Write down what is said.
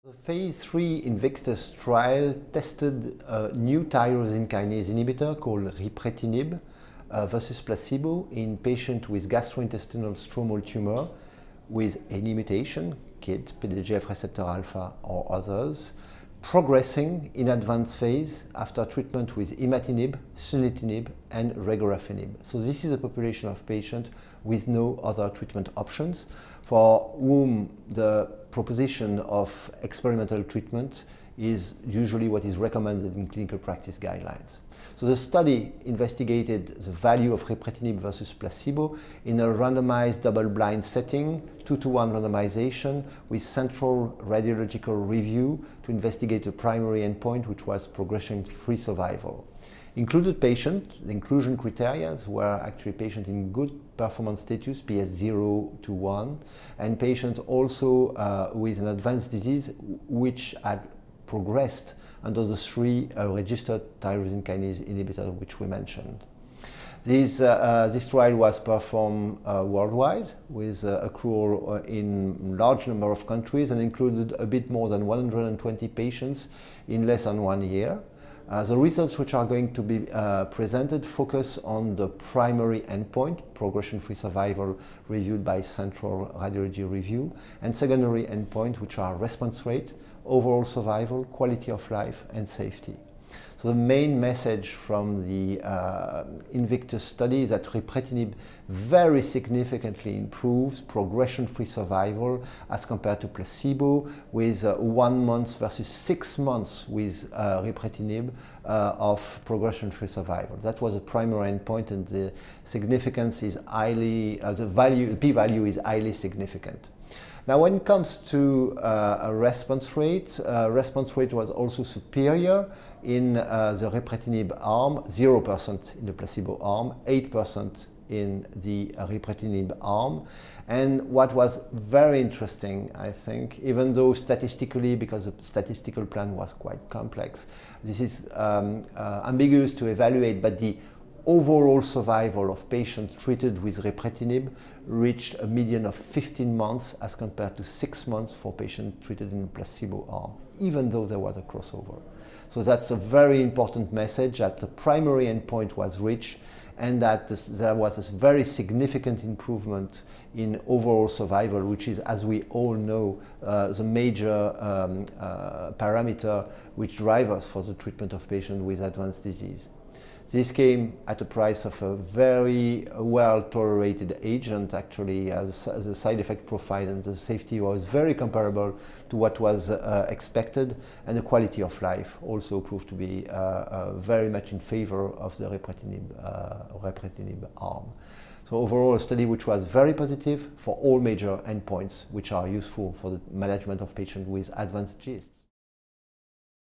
The phase III INVICTUS trial tested a new tyrosine kinase inhibitor called ripretinib versus placebo in patients with gastrointestinal stromal tumor with any mutation, KIT, PDGF receptor alpha or others, progressing in advanced phase after treatment with imatinib, sunitinib and regorafenib. So this is a population of patients with no other treatment options for whom the proposition of experimental treatment is usually what is recommended in clinical practice guidelines. So the study investigated the value of ripretinib versus placebo in a randomized double-blind setting, 2-to-1 randomization with central radiological review to investigate the primary endpoint, which was progression-free survival. Included patients, the inclusion criteria were actually patients in good performance status, PS 0 to 1, and patients also with an advanced disease which had progressed under the three registered tyrosine kinase inhibitors which we mentioned. This trial was performed worldwide with accrual in large number of countries and included a bit more than 120 patients in less than 1 year. The results which are going to be presented focus on the primary endpoint, progression-free survival reviewed by central radiology review, and secondary endpoint which are response rate, overall survival, quality of life and safety. So the main message from the INVICTUS study is that ripretinib very significantly improves progression-free survival as compared to placebo, with 1 month versus 6 months with ripretinib of progression-free survival. That was the primary endpoint, and the significance is highly, the p-value is highly significant. Now, when it comes to a response rate was also superior in the ripretinib arm, 0% in the placebo arm, 8% in the ripretinib arm. And what was very interesting, I think, even though statistically, because the statistical plan was quite complex, this is ambiguous to evaluate, but the overall survival of patients treated with ripretinib reached a median of 15 months as compared to 6 months for patients treated in the placebo arm, even though there was a crossover. So that's a very important message, that the primary endpoint was reached and that there was a very significant improvement in overall survival, which is, as we all know, the major parameter which drives us for the treatment of patients with advanced disease. This came at a price of a very well-tolerated agent, actually, as the side effect profile and the safety was very comparable to what was expected, and the quality of life also proved to be very much in favor of the ripretinib arm. So overall, a study which was very positive for all major endpoints which are useful for the management of patients with advanced GIST.